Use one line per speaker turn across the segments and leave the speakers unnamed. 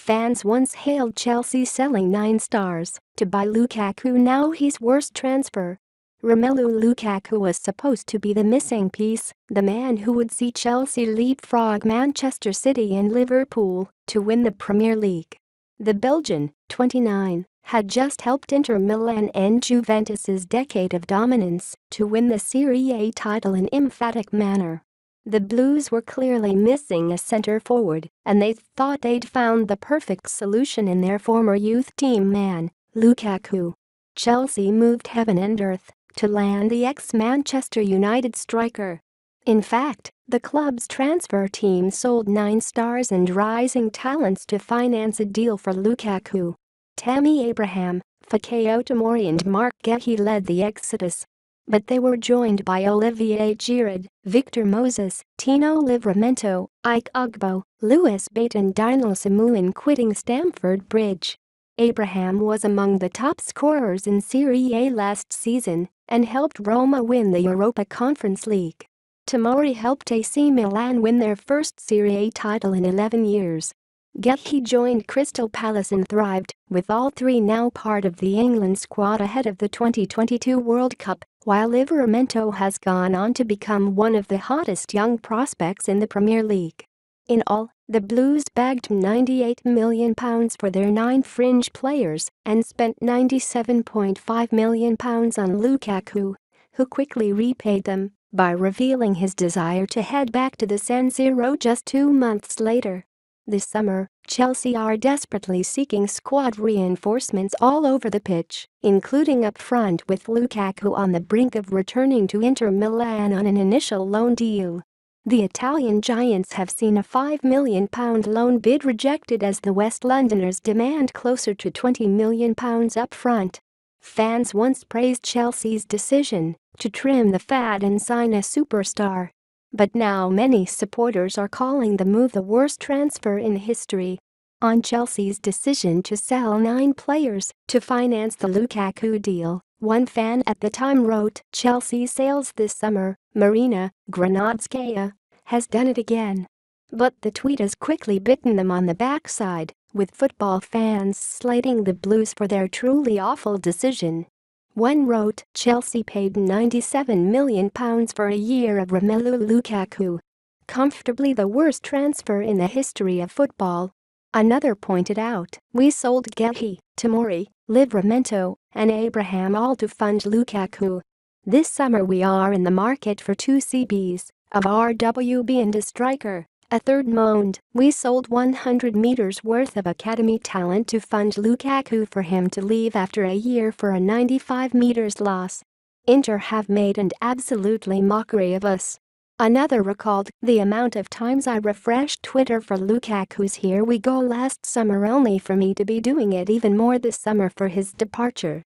Fans once hailed Chelsea selling 9 stars to buy Lukaku, now he's worst transfer. Romelu Lukaku was supposed to be the missing piece, the man who would see Chelsea leapfrog Manchester City and Liverpool to win the Premier League. The Belgian, 29, had just helped Inter Milan end Juventus's decade of dominance to win the Serie A title in emphatic manner. The Blues were clearly missing a centre-forward, and they thought they'd found the perfect solution in their former youth team man, Lukaku. Chelsea moved heaven and earth to land the ex-Manchester United striker. In fact, the club's transfer team sold 9 stars and rising talents to finance a deal for Lukaku. Tammy Abraham, Fikayo Tomori and Marc Guehi led the exodus. But they were joined by Olivier Giroud, Victor Moses, Tino Livramento, Ike Ugbo, Lewis Bate and Daniel Simuin quitting Stamford Bridge. Abraham was among the top scorers in Serie A last season and helped Roma win the Europa Conference League. Tomori helped AC Milan win their first Serie A title in 11 years. Guehi joined Crystal Palace and thrived, with all three now part of the England squad ahead of the 2022 World Cup, while Livramento has gone on to become one of the hottest young prospects in the Premier League. In all, the Blues bagged £98 million for their 9 fringe players and spent £97.5 million on Lukaku, who quickly repaid them by revealing his desire to head back to the San Siro just 2 months later. This summer, Chelsea are desperately seeking squad reinforcements all over the pitch, including up front with Lukaku on the brink of returning to Inter Milan on an initial loan deal. The Italian giants have seen a £5 million loan bid rejected as the West Londoners demand closer to £20 million up front. Fans once praised Chelsea's decision to trim the fat and sign a superstar. But now many supporters are calling the move the worst transfer in history. On Chelsea's decision to sell 9 players to finance the Lukaku deal, one fan at the time wrote, "Chelsea sales this summer, Marina Granadskaya has done it again." But the tweet has quickly bitten them on the backside, with football fans slating the Blues for their truly awful decision. One wrote, "Chelsea paid £97 million for a year of Romelu Lukaku. Comfortably the worst transfer in the history of football." Another pointed out, "We sold Guehi, Tomori, Livramento, and Abraham all to fund Lukaku. This summer we are in the market for 2 CBs, of RWB and a striker." A third moaned, "We sold 100 meters worth of academy talent to fund Lukaku for him to leave after a year for a 95 meters loss. Inter have made an absolutely mockery of us." Another recalled, "The amount of times I refreshed Twitter for Lukaku's 'here we go' last summer only for me to be doing it even more this summer for his departure.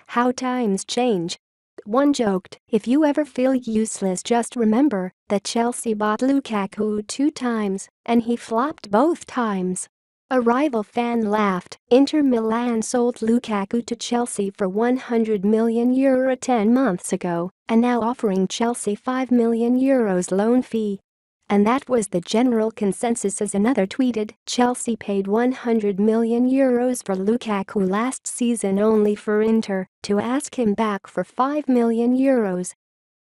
How times change." One joked, "If you ever feel useless, just remember that Chelsea bought Lukaku 2 times, and he flopped both times." A rival fan laughed, "Inter Milan sold Lukaku to Chelsea for €100 million 10 months ago, and now offering Chelsea €5 million loan fee." And that was the general consensus, as another tweeted, "Chelsea paid €100 million for Lukaku last season only for Inter to ask him back for €5 million